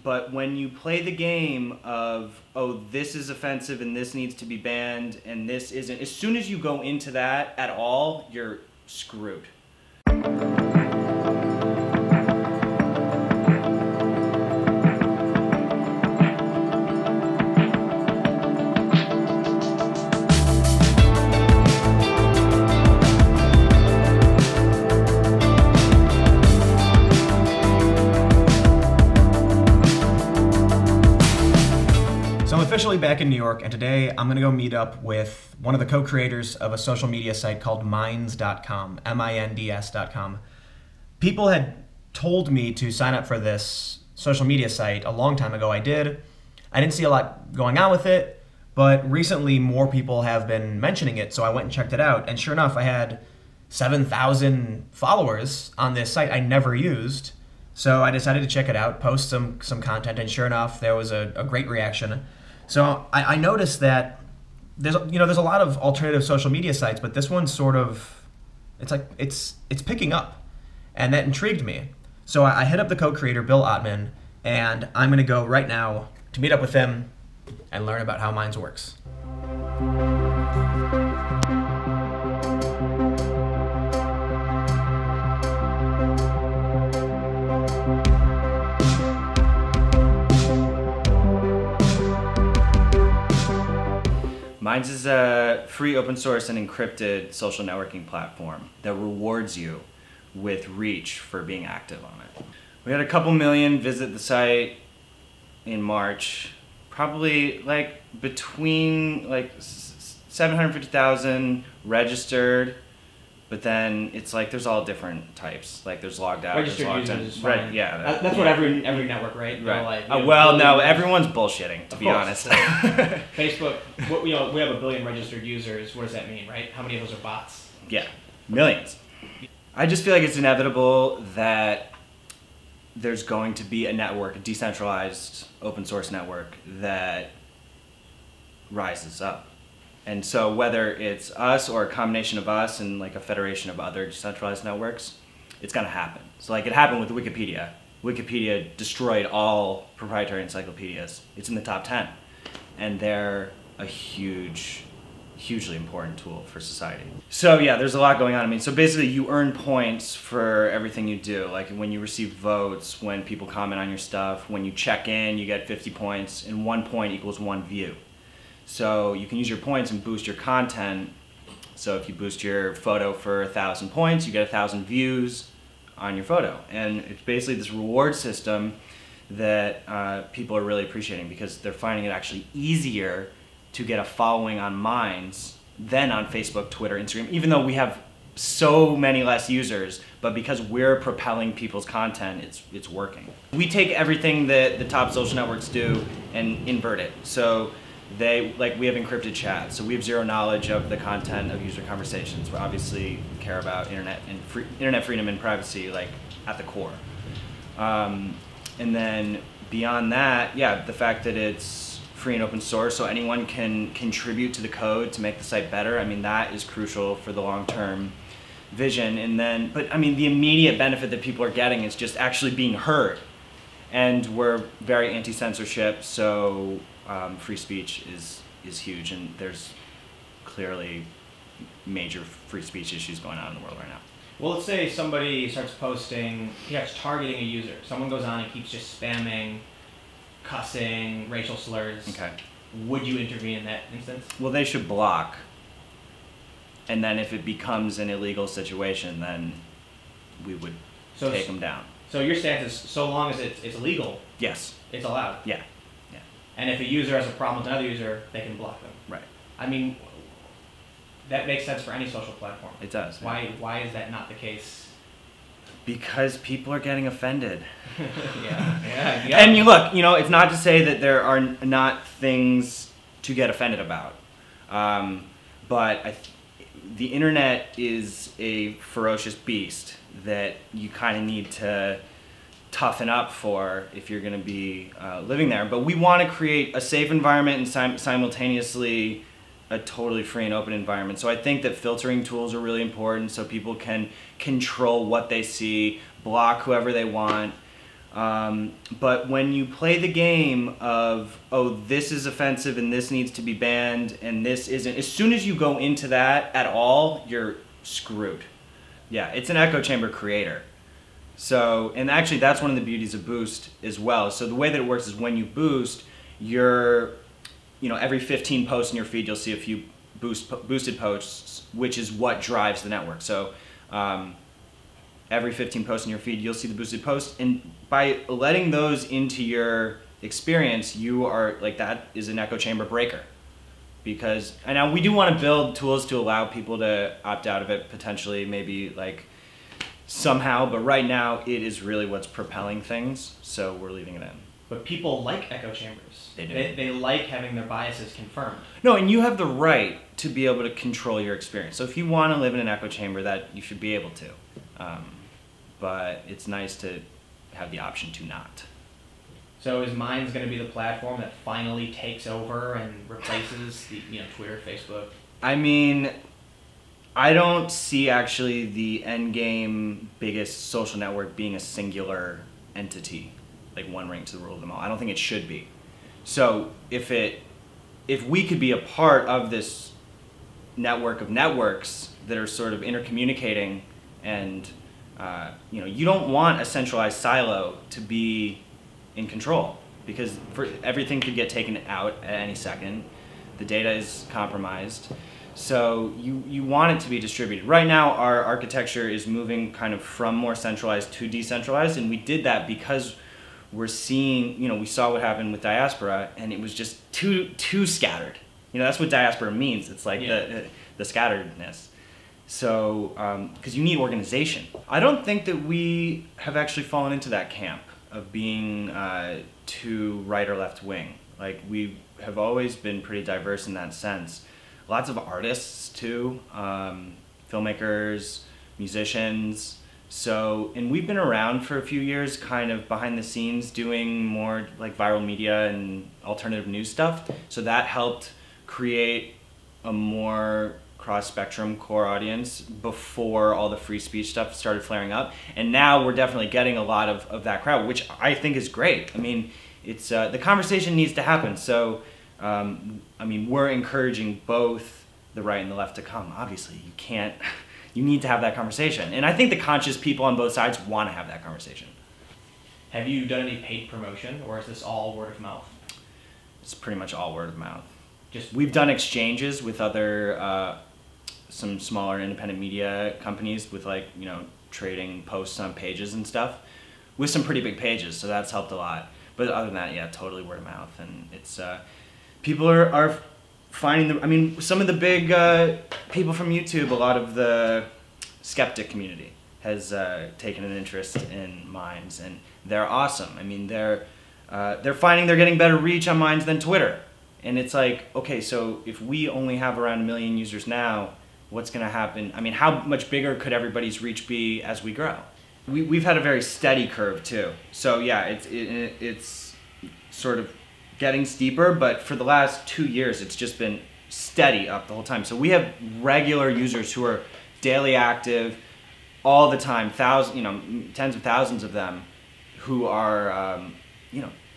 But when you play the game of, oh, this is offensive and this needs to be banned and this isn't, as soon as you go into that at all, you're screwed. So I'm officially back in New York, and today I'm going to go meet up with one of the co-creators of a social media site called Minds.com, MINDS.com. People had told me to sign up for this social media site a long time ago. I did. I didn't see a lot going on with it, but recently more people have been mentioning it, so I went and checked it out, and sure enough, I had 7,000 followers on this site I never used. So I decided to check it out, post some content, and sure enough, there was a great reaction. So I noticed that there's a lot of alternative social media sites, but this one sort of, it's picking up, and that intrigued me. So I hit up the co-creator, Bill Ottman, and I'm going to go right now to meet up with him and learn about how Minds works. Minds is a free, open source, and encrypted social networking platform that rewards you with reach for being active on it. We had a couple million visit the site in March, probably like between like 750,000 registered, but then it's like there's all different types. Like there's logged out, registered there's logged in. users is fine. Right, yeah. That's what every network, right? Right. Like, Well, no, everyone's bullshitting, to be honest. Facebook, we have 1 billion registered users. What does that mean, right? How many of those are bots? Yeah, millions. I just feel like it's inevitable that there's going to be a network, a decentralized open source network that rises up. And so whether it's us or a combination of us and like a federation of other decentralized networks, it's gonna happen. So like it happened with Wikipedia. Wikipedia destroyed all proprietary encyclopedias. It's in the top 10. And they're a hugely important tool for society. So yeah, there's a lot going on. I mean, so basically you earn points for everything you do. Like when you receive votes, when people comment on your stuff, when you check in, you get 50 points, and 1 point equals 1 view. So you can use your points and boost your content. So if you boost your photo for 1,000 points, you get 1,000 views on your photo. And it's basically this reward system that people are really appreciating because they're finding it actually easier to get a following on Minds than on Facebook, Twitter, Instagram, even though we have so many less users, but because we're propelling people's content, it's working. We take everything that the top social networks do and invert it. So we have encrypted chat, so we have zero knowledge of the content of user conversations. We obviously care about internet freedom and privacy, like at the core. And then beyond that, yeah, the fact that it's free and open source, so anyone can contribute to the code to make the site better. I mean, that is crucial for the long-term vision. And then, but I mean, the immediate benefit that people are getting is just actually being heard. And we're very anti-censorship, so free speech is huge, and there's clearly major free speech issues going on in the world right now. Well, let's say somebody starts posting, he starts targeting a user. Someone goes on and keeps just spamming, cussing, racial slurs. Okay. Would you intervene in that instance? Well, they should block. And then if it becomes an illegal situation, then we would take them down. So your stance is, so long as it's legal, yes, it's allowed? Yeah. And if a user has a problem with another user, they can block them? Right. I mean, that makes sense for any social platform. It does. Yeah. Why is that not the case? Because people are getting offended. Yeah. And you look, it's not to say that there are not things to get offended about. But the internet is a ferocious beast that you kind of need to toughen up for if you're going to be living there. But we want to create a safe environment and simultaneously a totally free and open environment. So I think that filtering tools are really important so people can control what they see, block whoever they want. But when you play the game of, oh, this is offensive and this needs to be banned and this isn't, as soon as you go into that at all, you're screwed. Yeah, it's an echo chamber creator. So, and actually that's one of the beauties of Boost as well. So the way that it works is when you boost, every 15 posts in your feed, you'll see a few boosted posts, which is what drives the network. So every 15 posts in your feed, you'll see the boosted posts. And by letting those into your experience, you are like, that is an echo chamber breaker. Because, and now we do want to build tools to allow people to opt out of it potentially, maybe like somehow, but right now it is really what's propelling things, so we're leaving it in. But people like echo chambers. They do. They like having their biases confirmed. No, and you have the right to be able to control your experience. So if you want to live in an echo chamber, that you should be able to. But it's nice to have the option to not. So is Minds going to be the platform that finally takes over and replaces the, Twitter, Facebook? I mean, I don't see actually the end game biggest social network being a singular entity, like one ring to the rule of them all. I don't think it should be. So if we could be a part of this network of networks that are sort of intercommunicating, and you don't want a centralized silo to be in control, because everything could get taken out at any second. The data is compromised. So you want it to be distributed. Right now, our architecture is moving kind of from more centralized to decentralized, and we did that because we're seeing, we saw what happened with diaspora, and it was just too scattered. That's what diaspora means. It's like the scatteredness. So, because you need organization. I don't think that we have actually fallen into that camp of being too right or left wing. Like, we have always been pretty diverse in that sense. Lots of artists too, filmmakers, musicians. So, and we've been around for a few years, kind of behind the scenes, doing more like viral media and alternative news stuff. So that helped create a more cross-spectrum core audience before all the free speech stuff started flaring up. And now we're definitely getting a lot of that crowd, which I think is great. I mean, it's the conversation needs to happen. So, we're encouraging both the right and the left to come. Obviously, you need to have that conversation. And I think the conscious people on both sides want to have that conversation. Have you done any paid promotion, or is this all word of mouth? It's pretty much all word of mouth. We've done exchanges with other, some smaller independent media companies with trading posts on pages and stuff, with some pretty big pages, so that's helped a lot. But other than that, yeah, totally word of mouth. And it's, people are finding some of the big people from YouTube, a lot of the skeptic community has taken an interest in Minds, and they're awesome. I mean, they're finding they're getting better reach on Minds than Twitter. And it's like, okay, so if we only have around 1 million users now, what's going to happen? I mean, how much bigger could everybody's reach be as we grow? We've had a very steady curve too. So yeah, it's sort of getting steeper, but for the last 2 years, it's just been steady up the whole time. So we have regular users who are daily active all the time, tens of thousands of them, who are,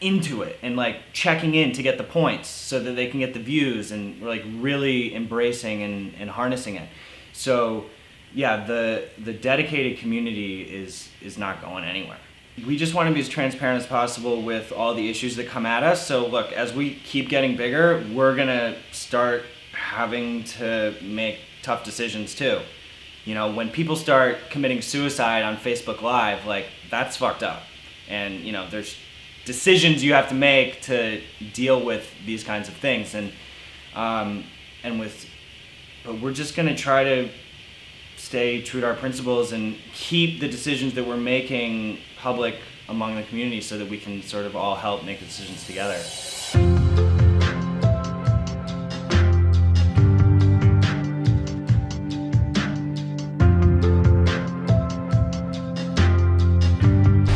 into it and checking in to get the points so that they can get the views, and we're really embracing and harnessing it. So yeah, the dedicated community is not going anywhere. We just want to be as transparent as possible with all the issues that come at us. So look, as we keep getting bigger, we're gonna start having to make tough decisions too. When people start committing suicide on Facebook Live, that's fucked up. And there's decisions you have to make to deal with these kinds of things, but we're just going to try to stay true to our principles and keep the decisions that we're making public among the community so that we can sort of all help make the decisions together.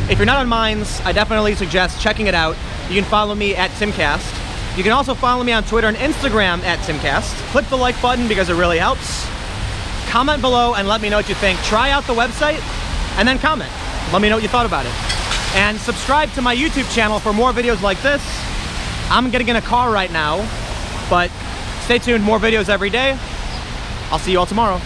If you're not on Minds, I definitely suggest checking it out. You can follow me at Timcast. You can also follow me on Twitter and Instagram at Timcast. Click the like button because it really helps. Comment below and let me know what you think. Try out the website and then comment. Let me know what you thought about it. And subscribe to my YouTube channel for more videos like this. I'm getting in a car right now, but stay tuned, more videos every day. I'll see you all tomorrow.